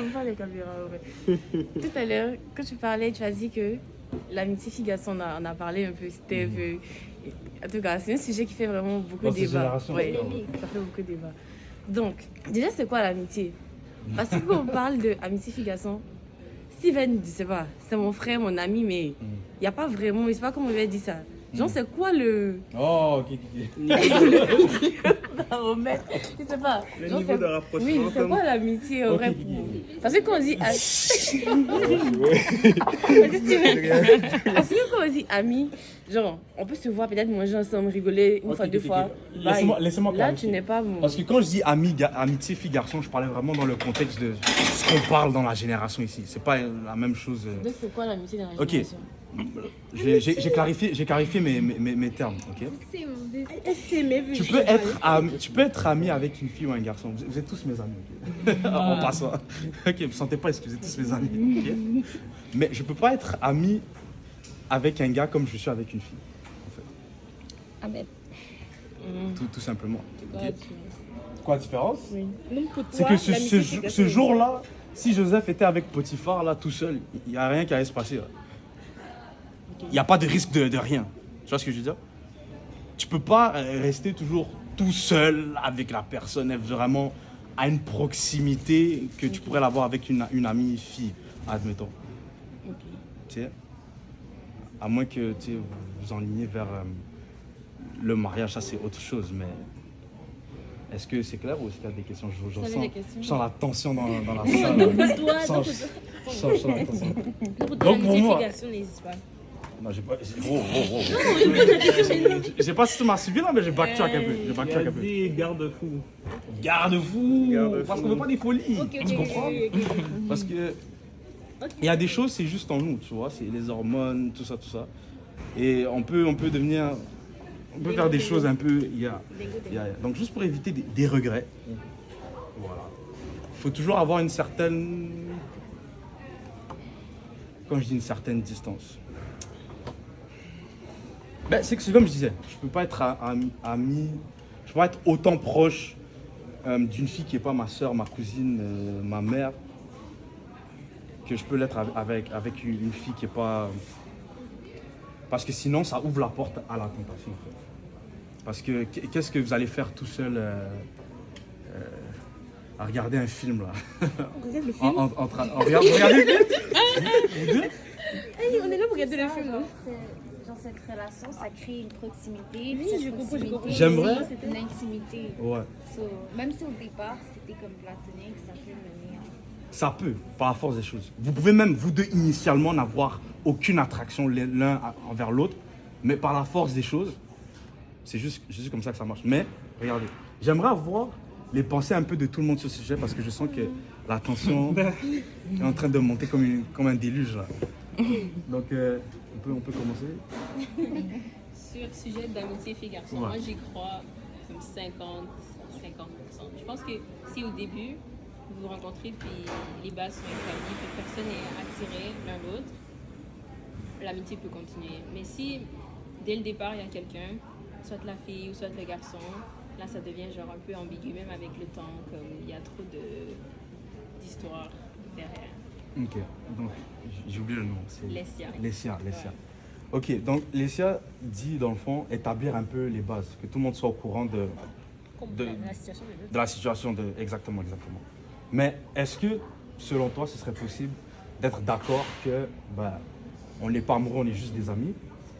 J'aime pas les caméras, ouais. Tout à l'heure, quand tu parlais, tu as dit que l'amitié fille-garçon, on a parlé un peu, c'était un peu... En tout cas, c'est un sujet qui fait vraiment beaucoup de débat. Ouais, ça fait beaucoup de débat. Donc, déjà, c'est quoi l'amitié? Parce que quand on parle d'amitié fille-garçon, Steven, je sais pas, c'est mon frère, mon ami, mais il n'y a pas vraiment, je sais pas comment on va dire ça. Genre, c'est quoi le... Oh, ok. baromètre? Je sais pas. Le Genre, niveau de rapprochement. Oui, c'est quoi l'amitié en vrai pour... Parce que quand on dit... Parce que quand on dit ami, genre, on peut se voir peut-être manger ensemble, rigoler une fois, deux fois. Laissez-moi Là, clarifier. tu n'es pas mon... Parce que quand je dis amitié fille-garçon, je parlais vraiment dans le contexte de ce qu'on parle dans la génération ici. C'est pas la même chose. Donc, c'est quoi l'amitié dans la Ok. génération? J'ai clarifié mes termes, ok? Tu peux être ami avec une fille ou un garçon. Vous êtes tous mes amis, ok? En passant. Ok, vous sentez pas, parce que vous êtes tous mes amis, ok? Mais je peux pas être ami avec un gars comme je suis avec une fille, en fait. Ahmed. Tout simplement. Quoi, Ok. Quoi la différence? Oui. C'est que ce jour-là, si Joseph était avec Potiphar, là, tout seul, il n'y a rien qui allait se passer. Là. Il n'y a pas de risque de rien. Tu vois ce que je veux dire? Tu peux pas rester toujours tout seul avec la personne, être vraiment à une proximité que tu pourrais l'avoir avec une amie fille, admettons. Tu sais? À moins que tu sais, vous vous enligniez vers le mariage, ça c'est autre chose, mais est-ce que c'est clair ou est-ce qu'il y a des questions? Je sens la tension dans la salle. Je sens la tension. Donc pour moi... Non, j'ai pas... Je sais pas si tu m'as suivi là, mais j'ai backtrack un peu. Garde-fou. Garde-fou. Garde-fou. Parce qu'on veut pas des folies. Tu comprends? Parce que il y a des choses, c'est juste en nous, tu vois. C'est les hormones, tout ça. Et on peut devenir... On peut faire des choses un peu... Donc juste pour éviter des regrets, voilà. Il faut toujours avoir une certaine... Quand je dis une certaine distance. Ben, c'est comme je disais, je peux pas être ami, je peux pas être autant proche d'une fille qui n'est pas ma soeur, ma cousine, ma mère, que je peux l'être avec une fille qui n'est pas... Parce que sinon, ça ouvre la porte à la tentation. En fait. Parce que qu'est-ce que vous allez faire tout seul à regarder un film là? Regarde le film. Regardez le film. Hey, on est là pour regarder le film. Hein. Genre cette relation, ça crée une proximité. Oui, je comprends. J'aimerais. Une intimité. Ouais. So, même si au départ c'était comme platonique, ça peut mener à... Ça peut, par la force des choses. Vous pouvez même, vous deux, initialement, n'avoir aucune attraction l'un envers l'autre, mais par la force des choses, c'est juste comme ça que ça marche. Mais, regardez, j'aimerais avoir les pensées un peu de tout le monde sur ce sujet, parce que je sens que la tension est en train de monter comme un déluge, là. Donc, on peut commencer. Sur le sujet d'amitié fille-garçon, Ouais. moi j'y crois comme 50%. Je pense que si au début, vous vous rencontrez puis les bases sont établies, puis personne n'est attiré l'un l'autre, l'amitié peut continuer. Mais si dès le départ il y a quelqu'un, soit la fille ou soit le garçon, là ça devient genre un peu ambigu, même avec le temps, comme il y a trop d'histoires derrière. Ok, donc j'ai oublié le nom. Lessia. Lessia. Ok, donc Lessia dit dans le fond établir un peu les bases, que tout le monde soit au courant de la situation. Exactement. Mais est-ce que, selon toi, ce serait possible d'être d'accord que on n'est pas amoureux, on est juste des amis,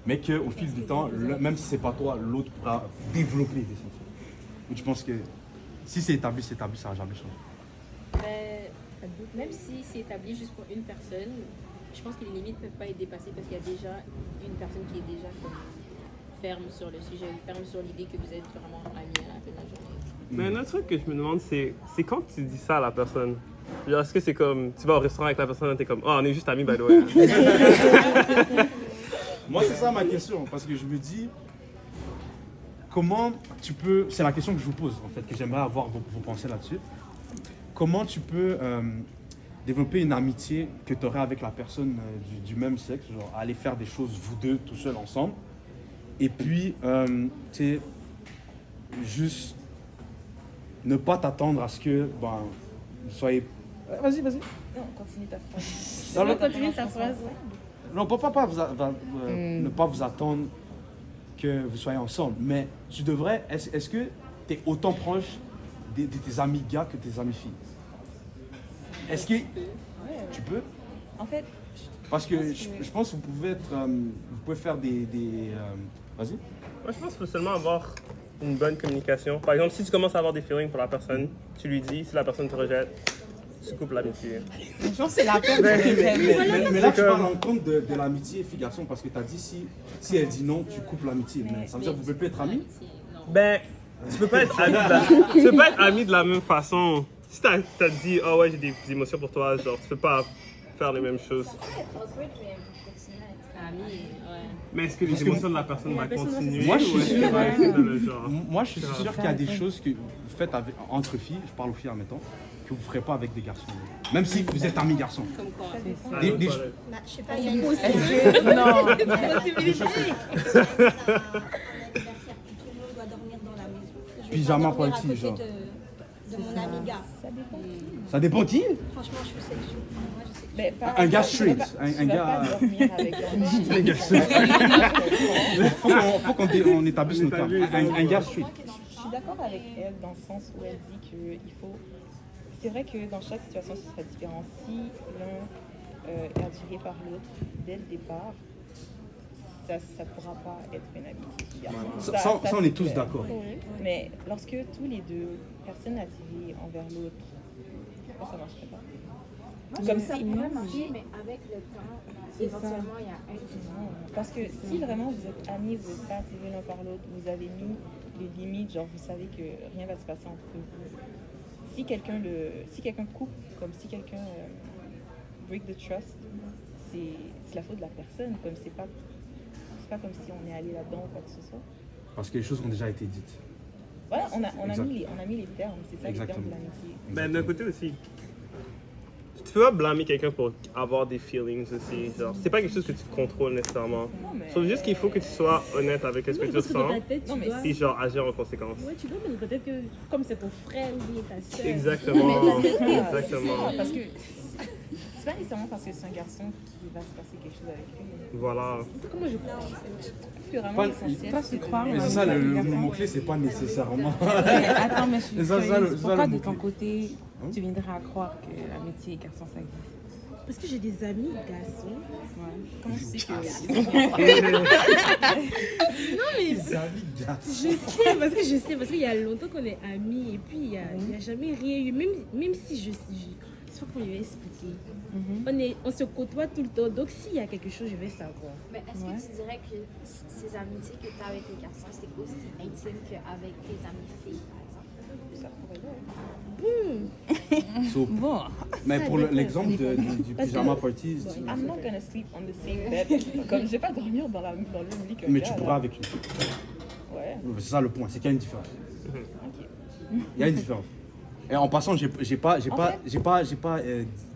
mais qu'au fil du temps, même si c'est pas toi, l'autre pourra développer des sentiments? Ou tu penses que si c'est établi, ça va jamais changer? Même si c'est établi juste pour une personne, je pense que les limites ne peuvent pas être dépassées parce qu'il y a déjà une personne qui est déjà comme ferme sur le sujet, ferme sur l'idée que vous êtes vraiment amis à la fin de la journée. Mais un autre truc que je me demande, c'est quand tu dis ça à la personne? Genre, est-ce que c'est comme, tu vas au restaurant avec la personne et t'es comme, oh, on est juste amis, by the way. Moi, c'est ça ma question, parce que je me dis, comment tu peux, c'est la question que je vous pose en fait, que j'aimerais avoir vos pensées là-dessus. Comment tu peux développer une amitié que tu aurais avec la personne du même sexe, genre aller faire des choses vous deux tout seuls ensemble, et puis tu sais, juste ne pas t'attendre à ce que vous soyez Vas-y. Non, continue ta phrase. Non, non, Continue ta phrase. Non, pas ne pas vous attendre que vous soyez ensemble, mais tu devrais. Est-ce que tu es autant proche de tes amis gars que tes amis filles? Est-ce que tu peux? En fait, Parce que je pense que vous pouvez faire des vas-y. Moi, je pense qu'il faut seulement avoir une bonne communication. Par exemple, si tu commences à avoir des feelings pour la personne, tu lui dis, si la personne te rejette, tu coupes l'amitié. je pense que c'est la peur. Mais là, tu parles en compte de l'amitié fille-garçon parce que tu as dit si elle dit non, tu coupes l'amitié. Mais ça veut dire que vous ne pouvez plus être amis? Non. Ben, tu peux pas être tu peux pas être ami de la même façon. Si t'as dit, oh ouais, j'ai des émotions pour toi, genre, tu peux pas faire les mêmes choses. Ça peut être awkward, mais vous continuez à être Ami, ouais. Mais est-ce que les émotions de la personne vont continuer? Moi, je suis ou est-ce sûr. que va être dans le genre? Moi, je suis sûr qu'il y a des choses que vous faites entre filles, je parle aux filles en même temps, que vous ne ferez pas avec des garçons. Même si vous êtes amis garçons. Comme quoi? Ah, Des- l'autre des- toilette. Bah, je sais pas, il y a une tout le monde doit dormir dans la maison. Je vais Pyjama pas dormir party, à côté genre. de mon ami gars. Ça dépend qui? Franchement, je suis sexuelle. Enfin, moi, je sais. Mais pas- Un gars tu vas straight, pas- un tu vas gars- pas dormir avec un Les gars, faut qu'on établisse nos termes. Un gars street. Je suis d'accord avec elle dans le sens où elle dit qu'il faut. C'est vrai que dans chaque situation, ce serait différent. Si l'un est attiré par l'autre dès le départ, ça ne pourra pas être une amitié. Ça, on est tous clair. d'accord. Mais lorsque tous les deux personnes attirées envers l'autre, pourquoi ça ne marcherait pas? Comme si, Mais avec le temps, éventuellement, il y a un qui non, parce que si vraiment vous êtes amis, vous n'êtes pas attirés l'un par l'autre, vous avez mis les limites, genre vous savez que rien va se passer entre vous. Si quelqu'un coupe, comme si quelqu'un break the trust, c'est la faute de la personne, comme c'est pas comme si on est allé là-dedans ou quoi que ce soit. Parce que les choses ont déjà été dites. Voilà, on a Exact. mis les termes, c'est ça les termes Exactement. de l'amitié. Ben, d'un côté aussi, tu peux pas blâmer quelqu'un pour avoir des feelings aussi. Genre, c'est pas quelque chose que tu contrôles nécessairement. mais- Sauf juste qu'il faut que tu sois honnête avec ce que tu Parce que dans ressens ta tête, Non, tu mais dois... et genre agir en conséquence. Ouais, tu dois, mais peut-être que comme c'est ton frère ou bien ta soeur. Exactement. C'est ça, Exactement. parce que c'est pas nécessairement parce que c'est un garçon qui va se passer quelque chose avec lui. Voilà. Comment je pense? C'est vraiment Pas- essentiel. Toi, tu crois Mais c'est ça, le mot-clé, c'est pas nécessairement. Mais attends, mais je suis C'est ça, curieuse. le Pourquoi de mot-clé. ton côté, tu viendrais à croire que l'amitié garçon ça existe? Parce que j'ai des amis garçons. Comment tu sais que Les amis gars. Je sais, parce qu'il y a longtemps qu'on est amis et puis il y a jamais rien eu. Même si je sais pas comment je vais expliquer. On se côtoie tout le temps, donc s'il y a quelque chose, je vais savoir. Mais est-ce que tu dirais que ces amitiés que tu as avec les garçons, c'est aussi intime qu'avec tes amis filles, par exemple? ça pourrait l'être. So, Bon, mais pour dépend. l'exemple du Parce que- pyjama party, I'm not gonna sleep on the same bed. Comme je vais pas dormir dans le même lit qu'un mais gars, tu là. pourras avec une fille. Ouais. C'est ça le point, c'est qu'il y a une différence. Ok. Il y a une différence. Et en passant, j'ai pas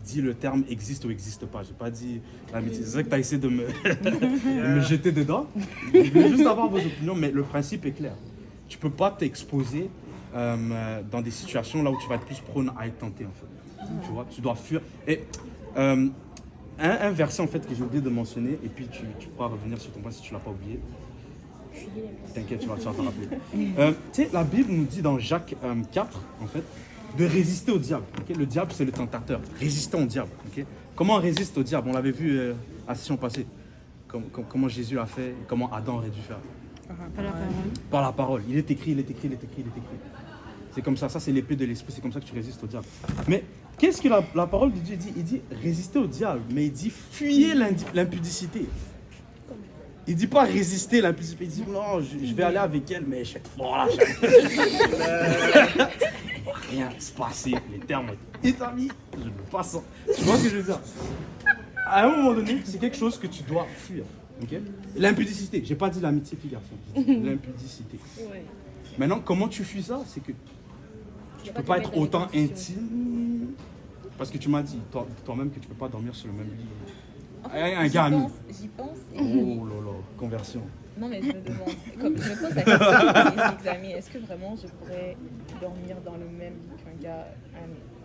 dit le terme existe ou existe pas. J'ai pas dit l'amitié. C'est vrai que tu as essayé de me jeter dedans. Je voulais juste avoir vos opinions, mais le principe est clair. Tu peux pas t'exposer dans des situations là où tu vas être plus prône à être tenté en fait. Tu vois, tu dois fuir. Et un verset en fait que j'ai oublié de mentionner, et puis tu pourras revenir sur ton point si tu l'as pas oublié. T'inquiète, tu vas te rappeler. Tu sais, la Bible nous dit dans Jacques 4, en fait, de résister au diable. Ok, le diable, c'est le tentateur. Résistons au diable. Ok, comment on résiste au diable? On l'avait vu à la session passée. Comment Jésus a fait et comment Adam aurait dû faire. Par la parole. Il est écrit. C'est comme ça. Ça, c'est l'épée de l'esprit. C'est comme ça que tu résistes au diable. Mais qu'est-ce que la parole de Dieu dit? Il dit résister au diable, mais il dit fuyez l'impudicité. Il dit pas résister l'impudicité. Il dit non, je vais aller avec elle, mais je vais être fort là. Rien se passer. Les termes établis. Je ne veux pas ça. Tu vois ce que je veux dire? À un moment donné, c'est quelque chose que tu dois fuir. Ok? L'impudicité. J'ai pas dit l'amitié fille-garçon. J'ai dit l'impudicité. Ouais. Maintenant, comment tu fuis ça? C'est que tu peux pas être autant intime. Parce que tu m'as dit toi-même que tu peux pas dormir sur le même lit. En fait, Un gars ami. J'y pense et Oh là là, conversion. non mais je me demande, comme je me pose la question de mes amis, est-ce que vraiment je pourrais dormir dans le même lit qu'un gars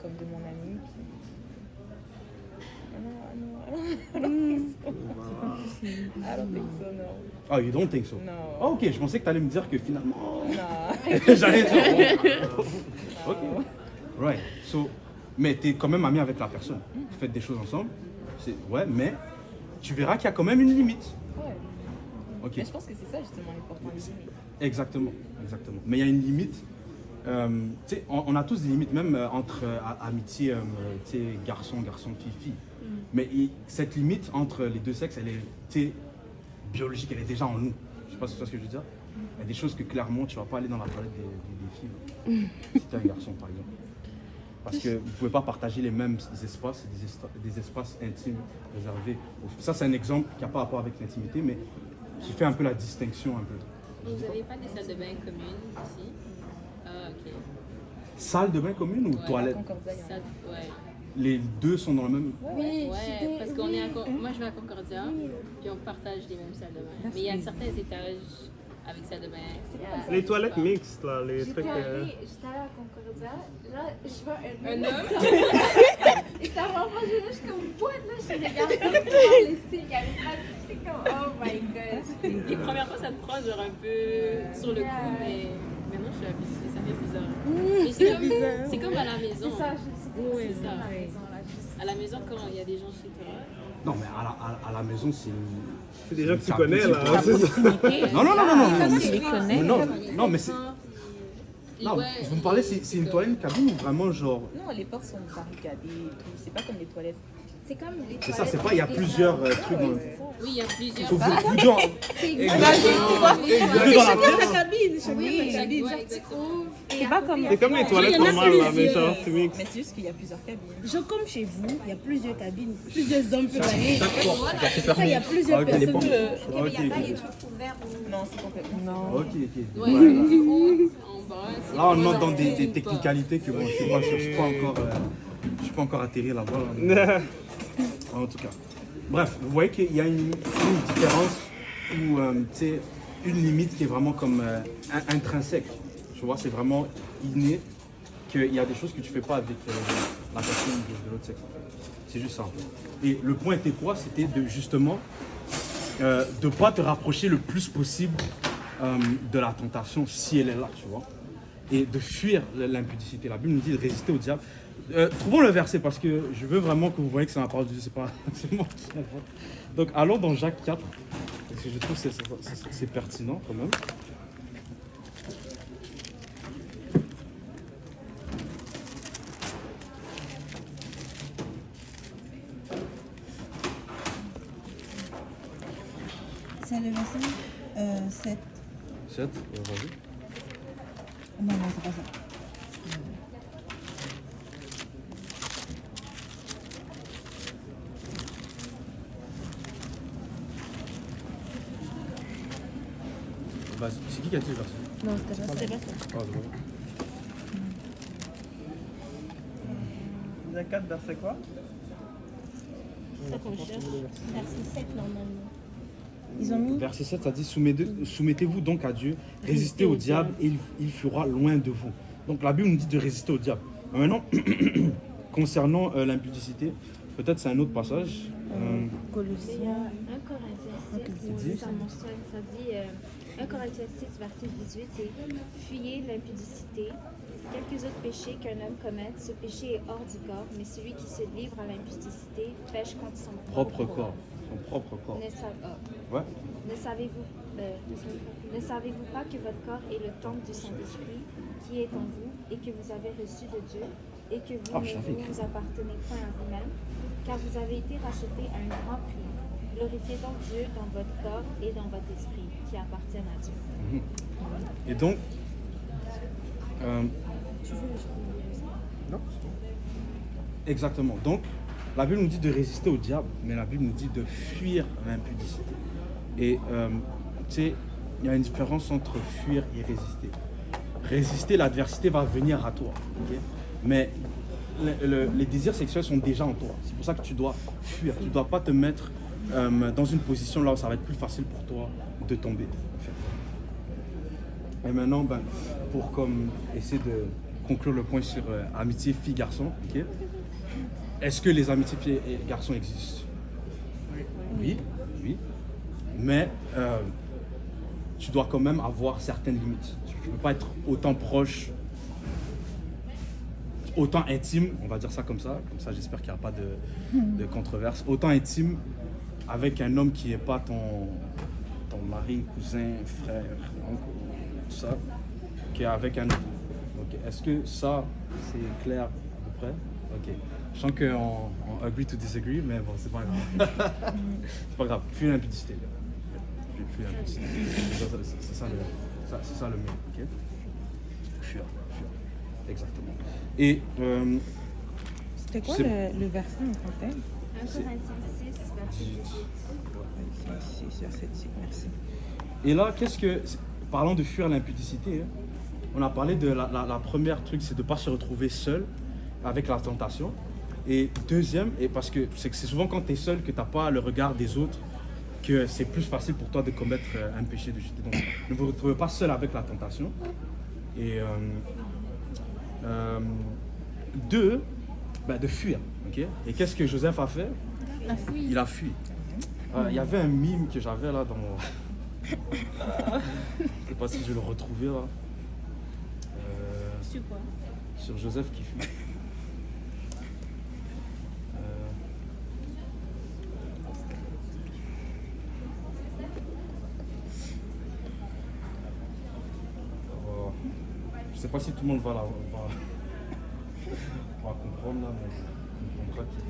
comme de mon ami, puis I don't think so, no. Ah, you don't think so? No. Ah, ok, je pensais que tu allais me dire que finalement. Nah. J'allais dire. Ok. Right. So, mais tu es quand même ami avec la personne. Vous faites des choses ensemble. Ouais, mais tu verras qu'il y a quand même une limite. Ouais. Ok. Mais je pense que c'est ça justement l'important des limites. Exactement, exactement. Mais il y a une limite. Tu sais, on a tous des limites, même entre amitié, tu sais, garçon, fille, fille. Mais cette limite entre les deux sexes, elle est, tu sais, biologique, elle est déjà en nous. Je sais pas si tu vois ce que je veux dire. Il y a des choses que clairement, tu vas pas aller dans la toilette des filles. Si tu es un garçon, par exemple. Parce que vous pouvez pas partager les mêmes espaces, des espaces intimes réservés. Ça, c'est un exemple qui n'a pas rapport avec l'intimité, mais qui fait un peu la distinction un peu. Vous n'avez pas des salles de bain communes ici? Ah, ok. Salle de bain commune ou Ouais. toilette? Concordia, il y en a. Ouais. Les deux sont dans le même. Oui, Ouais, parce qu'on est moi je vais à Concordia, puis on partage les mêmes salles de bain. Mais il y a certains étages avec salle de bain. Les toilettes mixtes, là, les J'étais trucs. allée à Concordia, là, je vois Un homme? Et ça m'a mangé, là, je suis comme, what, là, je regarde comme dans les signes, avec ma je suis comme, oh my god. Les premières fois, ça te prend genre un peu sur le coup, mais maintenant je suis habituée, ça fait bizarre. Mais c'est comme à la maison. C'est ça, je Ouais, c'est ça. ça, la maison, là, juste. À la maison, quand il y a des gens chez toi. Non, mais à la maison, c'est. C'est des gens que tu Ça connais, abuse. là. C'est ça. Non, non, non, non, non, non, Tu les connais? non, non, mais c'est. Non, Ouais, vous me parlez, c'est une toilette, une cabine ou vraiment genre. Non, les portes sont barricadées et tout. C'est pas comme les toilettes. C'est comme les C'est ça, toilettes c'est pas, il y a des plusieurs femmes. trucs dans le. Oui, il y a plusieurs. Faut vous dans. C'est Vous dans la pièce. Sa cabine, chacun Oui, sa cabine. genre tu ouvres et C'est pas comme- C'est comme les toilettes Il y en a normales, là, mais plusieurs. genre, c'est mix. Mais c'est juste qu'il y a plusieurs cabines. Genre comme chez vous, il y a plusieurs cabines, plusieurs hommes peuvent aller. Chaque porte, Ça, il y a plusieurs Ok, les personnes. portes. Ok, mais il n'y a pas Ok, les trucs ouverts ou... Non, c'est complètement. ok. Ok, Ouais, ok. tu ouvres en bas. c'est Là, on vraiment entre dans genre, des tu ouvres pas. technicalités que bon, je suis pas encore, je suis pas encore atterri là-bas. Là. En tout cas. Bref, vous voyez qu'il y a une différence ou tu sais, une limite qui est vraiment comme intrinsèque. Tu vois, c'est vraiment inné qu'il y a des choses que tu fais pas avec la personne de l'autre sexe. En fait. C'est juste ça. En fait. Et le point était quoi? C'était de justement de pas te rapprocher le plus possible de la tentation si elle est là, tu vois. Et de fuir l'impudicité. La Bible nous dit de résister au diable. Trouvons le verset parce que je veux vraiment que vous voyez que c'est la parole de Dieu, c'est pas c'est moi qui l'invente. Donc allons dans Jacques 4, parce que je trouve que c'est pertinent quand même. C'est le verset 7. 7, vas-y. Non, non, c'est pas ça. Vas-y. C'est qui a dit le verset? Non, c'était pas ça. Ah, c'est bon. Il y a 4 versets quoi? Ça qu'on cherche. Verset 7 normalement. Ils ont mis. Verset 7, ça dit soumettez-vous donc à Dieu, résistez au diable et il fuira loin de vous. Donc la Bible nous dit de résister au diable. Maintenant, concernant l'impudicité, peut-être c'est un autre passage. C'est 1 Corinthiens 6, ça mentionne, ça dit 1 Corinthiens 6, verset 18, c'est « Fuyez l'impudicité. Quelques autres péchés qu'un homme commette, ce péché est hors du corps, mais celui qui se livre à l'impudicité pêche contre son Propre corps. Son propre corps. Ouais. Ne savez-vous pas que votre corps est le temple du Saint-Esprit qui est en vous et que vous avez reçu de Dieu et que vous ne vous appartenez point à vous-même, car vous avez été rachetés à un grand prix. Glorifiez donc Dieu dans votre corps et dans votre esprit qui appartiennent à Dieu. Et donc, non. Exactement. Donc, la Bible nous dit de résister au diable, mais la Bible nous dit de fuir l'impudicité. Et tu sais, il y a une différence entre fuir et résister. Résister, l'adversité va venir à toi. Okay? Mais les désirs sexuels sont déjà en toi. C'est pour ça que tu dois fuir. Tu ne dois pas te mettre dans une position là où ça va être plus facile pour toi de tomber. En fait. Et maintenant, pour essayer de conclure le point sur amitié fille-garçon, okay? Est-ce que les amitiés filles et garçons existent? Oui, oui. Mais tu dois quand même avoir certaines limites. Tu ne peux pas être autant proche, autant intime, on va dire ça comme ça. Comme ça, j'espère qu'il n'y a pas de controverse. Autant intime avec un homme qui n'est pas ton mari, cousin, frère, oncle, tout ça, qu'avec un autre. Okay. Est-ce que ça, c'est clair à peu près? Ok. Je sens qu'on agree to disagree, mais bon, c'est pas grave. C'est pas grave. Fuis l'impudicité. Fuis l'impudicité. C'est ça le mieux. Ok. Fuir. Exactement. Et c'était quoi le verset en français? 1 Corinthiens 6, verset 18. 6, verset 18, merci. Et là, parlons de fuir l'impudicité. Hein. On a parlé de la première truc, c'est de ne pas se retrouver seul avec la tentation. Et deuxième, parce que c'est souvent quand tu es seul que tu n'as pas le regard des autres, que c'est plus facile pour toi de commettre un péché de jeter. Donc, ne vous retrouvez pas seul avec la tentation. Et deux, de fuir. Okay? Et qu'est-ce que Joseph a fait? Il a fui. Il y avait un mime que j'avais là dans mon... Je ne sais pas si je vais le retrouver là. Sur quoi? Sur Joseph qui fuit. Je ne sais pas si tout le monde va comprendre là, mais on comprendra qu'il